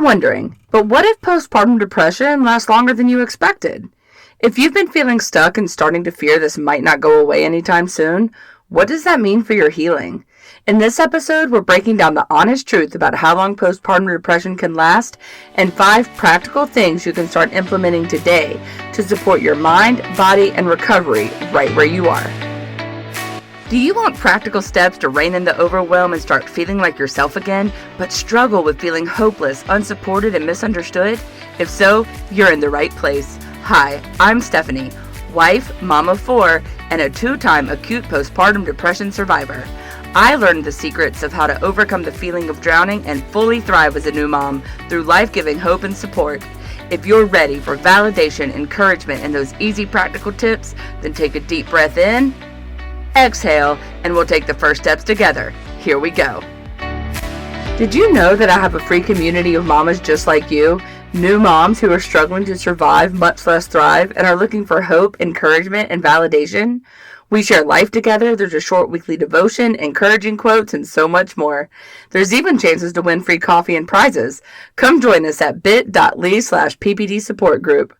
you're wondering, but what if postpartum depression lasts longer than you expected? If you've been feeling stuck and starting to fear this might not go away anytime soon, what does that mean for your healing? In this episode, we're breaking down the honest truth about how long postpartum depression can last and 5 practical things you can start implementing today to support your mind, body, and recovery right where you are. Do you want practical steps to rein in the overwhelm and start feeling like yourself again, but struggle with feeling hopeless, unsupported, and misunderstood? If so, you're in the right place. Hi, I'm Stephanie, wife, mom of 4, and a 2-time acute postpartum depression survivor. I learned the secrets of how to overcome the feeling of drowning and fully thrive as a new mom through life-giving hope and support. If you're ready for validation, encouragement, and those easy practical tips, then take a deep breath in, exhale, and we'll take the first steps together. Here we go. Did you know that I have a free community of mamas just like you? New moms who are struggling to survive, much less thrive, and are looking for hope, encouragement, and validation? We share life together. There's a short weekly devotion, encouraging quotes, and so much more. There's even chances to win free coffee and prizes. Come join us at bit.ly/PPD support group.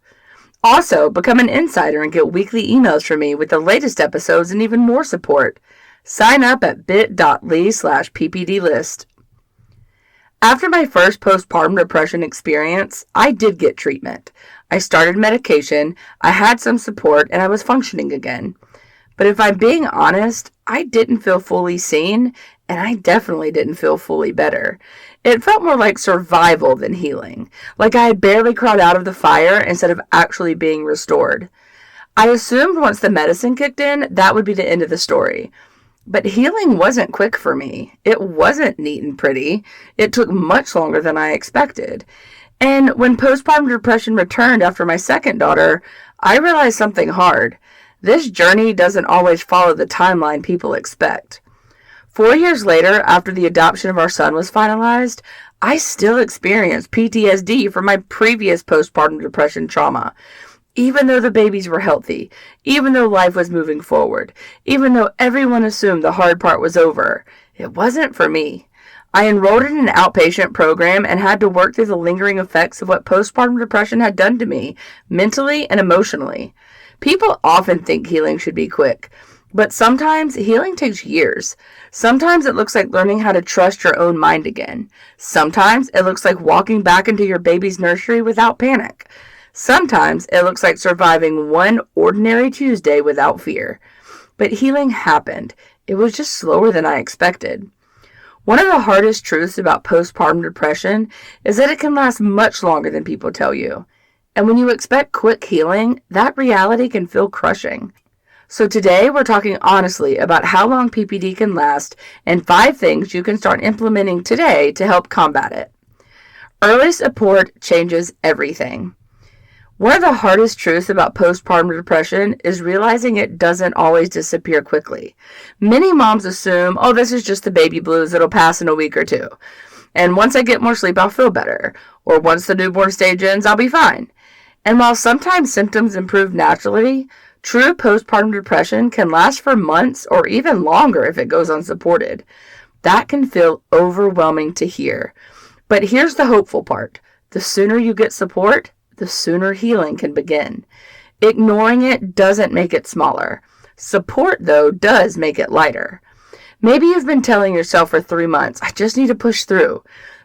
Also, become an insider and get weekly emails from me with the latest episodes and even more support. Sign up at bit.ly/PPD list. After my first postpartum depression experience, I did get treatment. I started medication, I had some support, and I was functioning again. But if I'm being honest, I didn't feel fully seen, and I definitely didn't feel fully better. It felt more like survival than healing, like I had barely crawled out of the fire instead of actually being restored. I assumed once the medicine kicked in, that would be the end of the story. But healing wasn't quick for me. It wasn't neat and pretty. It took much longer than I expected. And when postpartum depression returned after my second daughter, I realized something hard. This journey doesn't always follow the timeline people expect. 4 years later, after the adoption of our son was finalized, I still experienced PTSD from my previous postpartum depression trauma. Even though the babies were healthy, even though life was moving forward, even though everyone assumed the hard part was over, it wasn't for me. I enrolled in an outpatient program and had to work through the lingering effects of what postpartum depression had done to me, mentally and emotionally. People often think healing should be quick, but sometimes healing takes years. Sometimes it looks like learning how to trust your own mind again. Sometimes it looks like walking back into your baby's nursery without panic. Sometimes it looks like surviving one ordinary Tuesday without fear. But healing happened. It was just slower than I expected. One of the hardest truths about postpartum depression is that it can last much longer than people tell you. And when you expect quick healing, that reality can feel crushing. So today we're talking honestly about how long PPD can last and 5 things you can start implementing today to help combat it. Early support changes everything. One of the hardest truths about postpartum depression is realizing it doesn't always disappear quickly. Many moms assume, oh, this is just the baby blues, it'll pass in a week or 2. And once I get more sleep, I'll feel better. Or once the newborn stage ends, I'll be fine. And while sometimes symptoms improve naturally, true postpartum depression can last for months or even longer if it goes unsupported. That can feel overwhelming to hear. But here's the hopeful part. The sooner you get support, the sooner healing can begin. Ignoring it doesn't make it smaller. Support, though, does make it lighter. Maybe you've been telling yourself for 3 months, I just need to push through.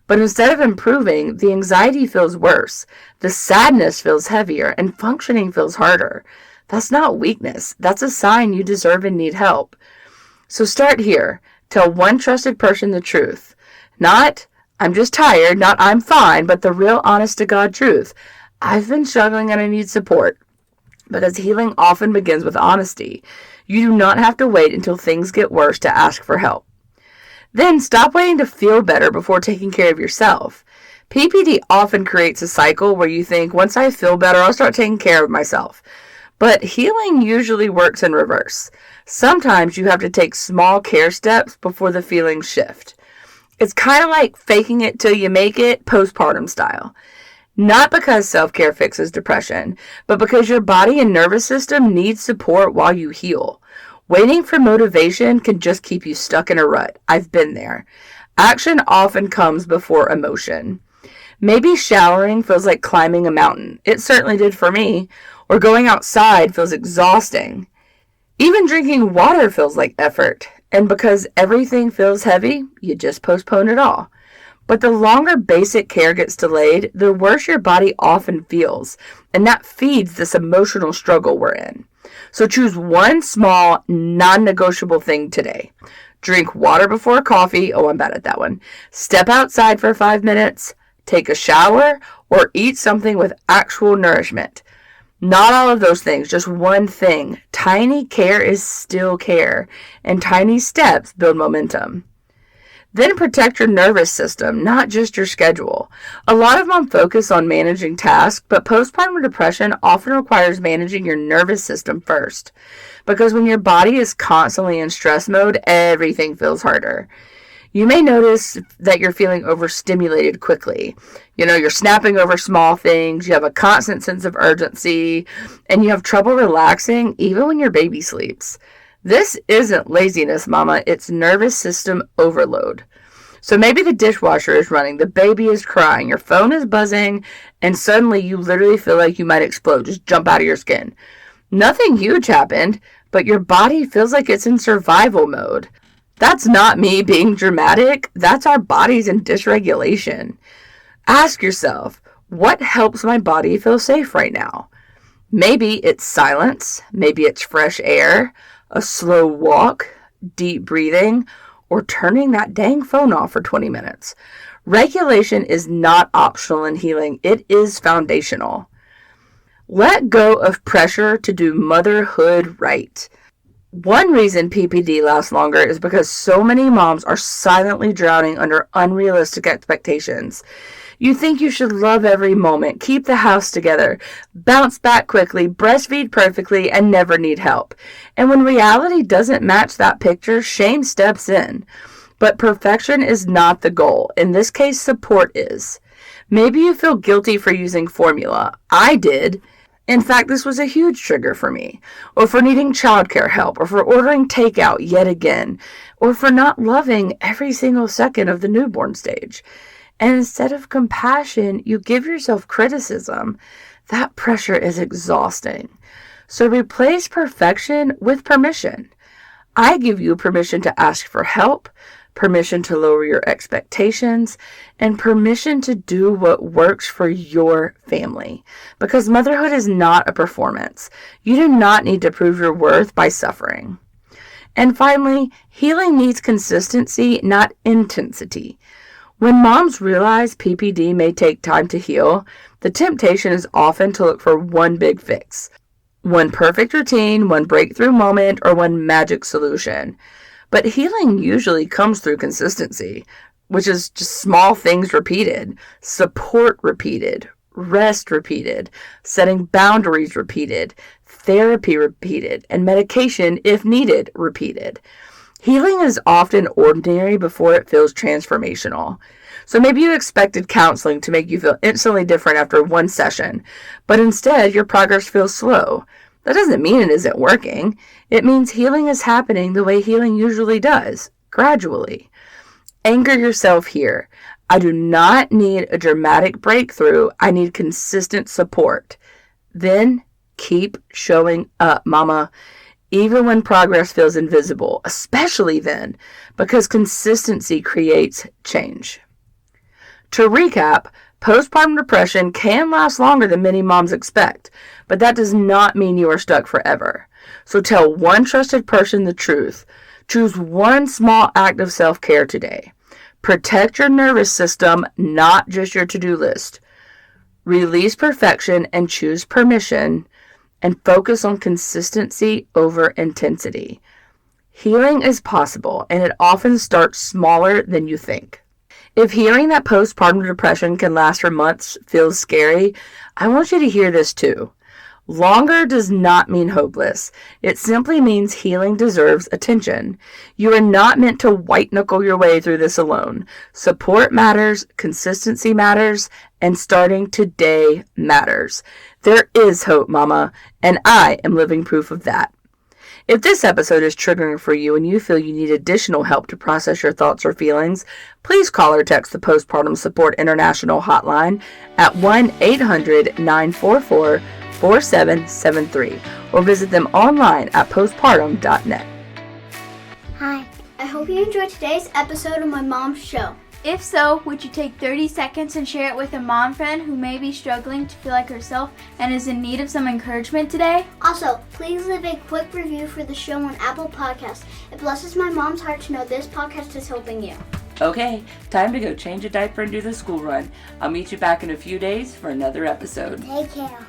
But instead of improving, the anxiety feels worse, the sadness feels heavier, and functioning feels harder. That's not weakness. That's a sign you deserve and need help. So start here. Tell one trusted person the truth. Not, I'm just tired, not I'm fine, but the real honest-to-God truth. I've been struggling and I need support. Because healing often begins with honesty. You do not have to wait until things get worse to ask for help. Then stop waiting to feel better before taking care of yourself. PPD often creates a cycle where you think, once I feel better, I'll start taking care of myself. But healing usually works in reverse. Sometimes you have to take small care steps before the feelings shift. It's kind of like faking it till you make it, postpartum style. Not because self-care fixes depression, but because your body and nervous system need support while you heal. Waiting for motivation can just keep you stuck in a rut. I've been there. Action often comes before emotion. Maybe showering feels like climbing a mountain. It certainly did for me. Or going outside feels exhausting. Even drinking water feels like effort. And because everything feels heavy, you just postpone it all. But the longer basic care gets delayed, the worse your body often feels. And that feeds this emotional struggle we're in. So choose one small, non-negotiable thing today. Drink water before coffee. Oh, I'm bad at that one. Step outside for 5 minutes. Take a shower, or eat something with actual nourishment. Not all of those things, just one thing. Tiny care is still care, and tiny steps build momentum. Then protect your nervous system, not just your schedule. A lot of moms focus on managing tasks, but postpartum depression often requires managing your nervous system first. Because when your body is constantly in stress mode, everything feels harder. You may notice that you're feeling overstimulated quickly. You're snapping over small things, you have a constant sense of urgency, and you have trouble relaxing even when your baby sleeps. This isn't laziness, mama. It's nervous system overload. So maybe the dishwasher is running, the baby is crying, your phone is buzzing, and suddenly you literally feel like you might explode, just jump out of your skin. Nothing huge happened, but your body feels like it's in survival mode. That's not me being dramatic. That's our bodies in dysregulation. Ask yourself, what helps my body feel safe right now? Maybe it's silence. Maybe it's fresh air, a slow walk, deep breathing, or turning that dang phone off for 20 minutes. Regulation is not optional in healing. It is foundational. Let go of pressure to do motherhood right. One reason PPD lasts longer is because so many moms are silently drowning under unrealistic expectations. You think you should love every moment, keep the house together, bounce back quickly, breastfeed perfectly, and never need help. And when reality doesn't match that picture, shame steps in. But perfection is not the goal. In this case, support is. Maybe you feel guilty for using formula. I did. In fact, this was a huge trigger for me, or for needing childcare help, or for ordering takeout yet again, or for not loving every single second of the newborn stage. And instead of compassion, you give yourself criticism. That pressure is exhausting. So replace perfection with permission. I give you permission to ask for help, permission to lower your expectations, and permission to do what works for your family. Because motherhood is not a performance. You do not need to prove your worth by suffering. And finally, healing needs consistency, not intensity. When moms realize PPD may take time to heal, the temptation is often to look for one big fix. One perfect routine, one breakthrough moment, or one magic solution. But healing usually comes through consistency, which is just small things repeated, support repeated, rest repeated, setting boundaries repeated, therapy repeated, and medication, if needed, repeated. Healing is often ordinary before it feels transformational. So maybe you expected counseling to make you feel instantly different after one session, but instead your progress feels slow. That doesn't mean it isn't working. It means healing is happening the way healing usually does, gradually. Anchor yourself here. I do not need a dramatic breakthrough. I need consistent support. Then keep showing up, mama. Even when progress feels invisible, especially then, because consistency creates change. To recap, postpartum depression can last longer than many moms expect, but that does not mean you are stuck forever. So tell one trusted person the truth. Choose one small act of self-care today. Protect your nervous system, not just your to-do list. Release perfection and choose permission, and focus on consistency over intensity. Healing is possible, and it often starts smaller than you think. If hearing that postpartum depression can last for months feels scary, I want you to hear this too. Longer does not mean hopeless. It simply means healing deserves attention. You are not meant to white-knuckle your way through this alone. Support matters, consistency matters, and starting today matters. There is hope, mama, and I am living proof of that. If this episode is triggering for you and you feel you need additional help to process your thoughts or feelings, please call or text the Postpartum Support International hotline at 1-800-944-4773 or visit them online at postpartum.net. Hi, I hope you enjoyed today's episode of my mom's show. If so, would you take 30 seconds and share it with a mom friend who may be struggling to feel like herself and is in need of some encouragement today? Also, please leave a quick review for the show on Apple Podcasts. It blesses my mom's heart to know this podcast is helping you. Okay, time to go change a diaper and do the school run. I'll meet you back in a few days for another episode. Take care.